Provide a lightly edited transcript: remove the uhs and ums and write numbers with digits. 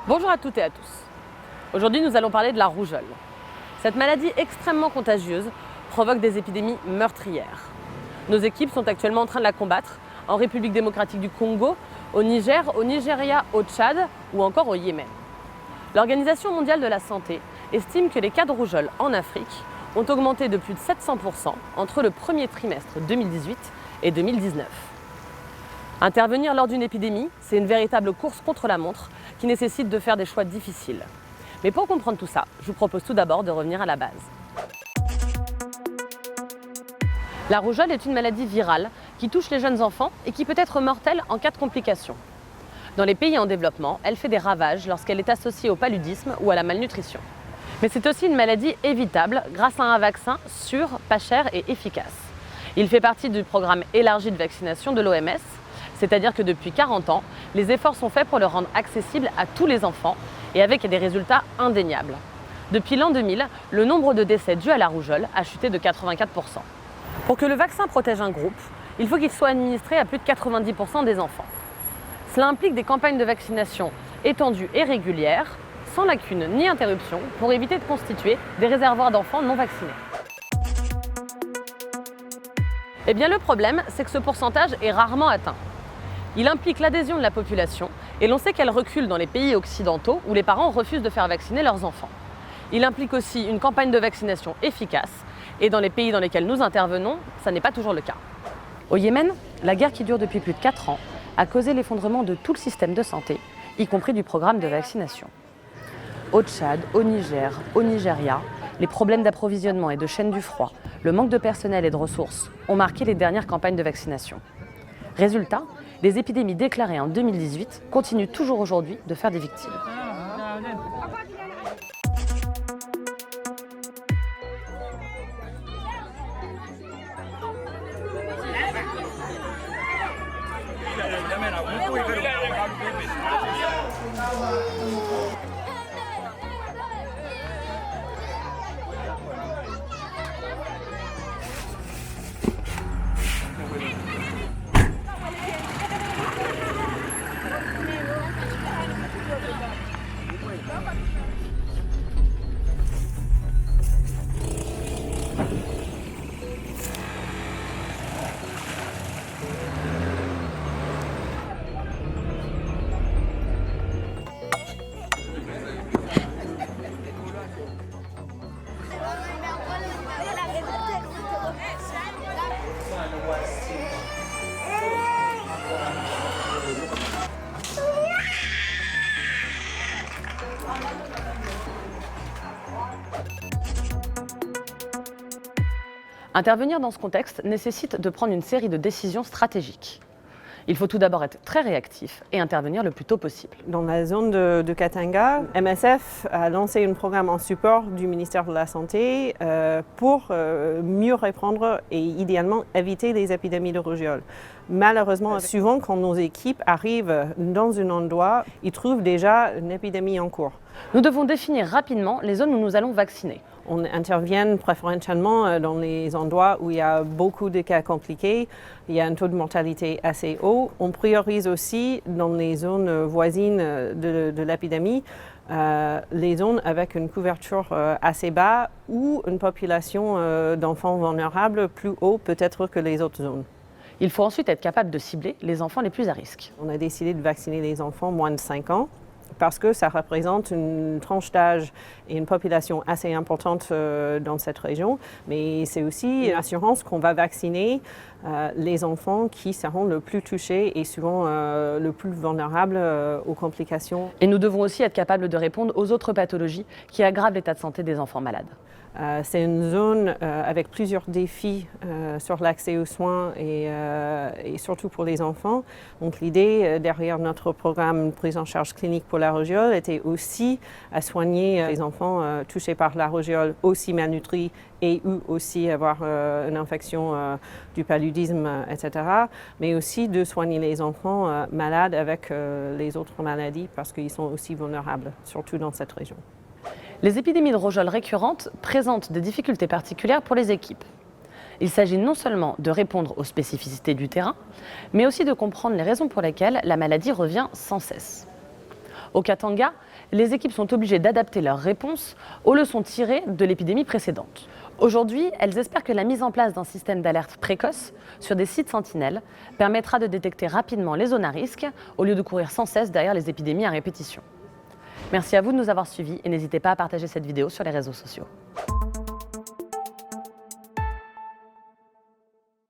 Bonjour à toutes et à tous. Aujourd'hui, nous allons parler de la rougeole. Cette maladie extrêmement contagieuse provoque des épidémies meurtrières. Nos équipes sont actuellement en train de la combattre en République démocratique du Congo, au Niger, au Nigeria, au Tchad ou encore au Yémen. L'Organisation mondiale de la santé estime que les cas de rougeole en Afrique ont augmenté de plus de 700% entre le premier trimestre 2018 et 2019. Intervenir lors d'une épidémie, c'est une véritable course contre la montre qui nécessite de faire des choix difficiles. Mais pour comprendre tout ça, je vous propose tout d'abord de revenir à la base. La rougeole est une maladie virale qui touche les jeunes enfants et qui peut être mortelle en cas de complications. Dans les pays en développement, elle fait des ravages lorsqu'elle est associée au paludisme ou à la malnutrition. Mais c'est aussi une maladie évitable grâce à un vaccin sûr, pas cher et efficace. Il fait partie du programme élargi de vaccination de l'OMS, c'est-à-dire que depuis 40 ans, les efforts sont faits pour le rendre accessible à tous les enfants et avec des résultats indéniables. Depuis l'an 2000, le nombre de décès dus à la rougeole a chuté de 84%. Pour que le vaccin protège un groupe, il faut qu'il soit administré à plus de 90% des enfants. Cela implique des campagnes de vaccination étendues et régulières, sans lacune ni interruption, pour éviter de constituer des réservoirs d'enfants non vaccinés. Eh bien, le problème, c'est que ce pourcentage est rarement atteint. Il implique l'adhésion de la population et l'on sait qu'elle recule dans les pays occidentaux où les parents refusent de faire vacciner leurs enfants. Il implique aussi une campagne de vaccination efficace et dans les pays dans lesquels nous intervenons, ça n'est pas toujours le cas. Au Yémen, la guerre qui dure depuis plus de 4 ans a causé l'effondrement de tout le système de santé, y compris du programme de vaccination. Au Tchad, au Niger, au Nigeria, les problèmes d'approvisionnement et de chaîne du froid, le manque de personnel et de ressources ont marqué les dernières campagnes de vaccination. Résultat, les épidémies déclarées en 2018 continuent toujours aujourd'hui de faire des victimes. Intervenir dans ce contexte nécessite de prendre une série de décisions stratégiques. Il faut tout d'abord être très réactif et intervenir le plus tôt possible. Dans la zone de Katanga, MSF a lancé un programme en support du ministère de la Santé pour mieux répondre et idéalement éviter les épidémies de rougeole. Malheureusement, souvent quand nos équipes arrivent dans un endroit, ils trouvent déjà une épidémie en cours. Nous devons définir rapidement les zones où nous allons vacciner. On intervient préférentiellement dans les endroits où il y a beaucoup de cas compliqués, il y a un taux de mortalité assez haut. On priorise aussi dans les zones voisines de l'épidémie, les zones avec une couverture assez basse ou une population d'enfants vulnérables plus haut peut-être que les autres zones. Il faut ensuite être capable de cibler les enfants les plus à risque. On a décidé de vacciner les enfants moins de 5 ans. Parce que ça représente une tranche d'âge et une population assez importante dans cette région. Mais c'est aussi une assurance qu'on va vacciner les enfants qui seront le plus touchés et souvent le plus vulnérables aux complications. Et nous devons aussi être capables de répondre aux autres pathologies qui aggravent l'état de santé des enfants malades. C'est une zone avec plusieurs défis sur l'accès aux soins et surtout pour les enfants. Donc l'idée derrière notre programme de prise en charge clinique pour la rougeole était aussi à soigner les enfants touchés par la rougeole, aussi malnutris et ou aussi avoir une infection du paludisme, etc. Mais aussi de soigner les enfants malades avec les autres maladies parce qu'ils sont aussi vulnérables, surtout dans cette région. Les épidémies de rougeole récurrentes présentent des difficultés particulières pour les équipes. Il s'agit non seulement de répondre aux spécificités du terrain, mais aussi de comprendre les raisons pour lesquelles la maladie revient sans cesse. Au Katanga, les équipes sont obligées d'adapter leurs réponses aux leçons tirées de l'épidémie précédente. Aujourd'hui, elles espèrent que la mise en place d'un système d'alerte précoce sur des sites sentinelles permettra de détecter rapidement les zones à risque au lieu de courir sans cesse derrière les épidémies à répétition. Merci à vous de nous avoir suivis et n'hésitez pas à partager cette vidéo sur les réseaux sociaux.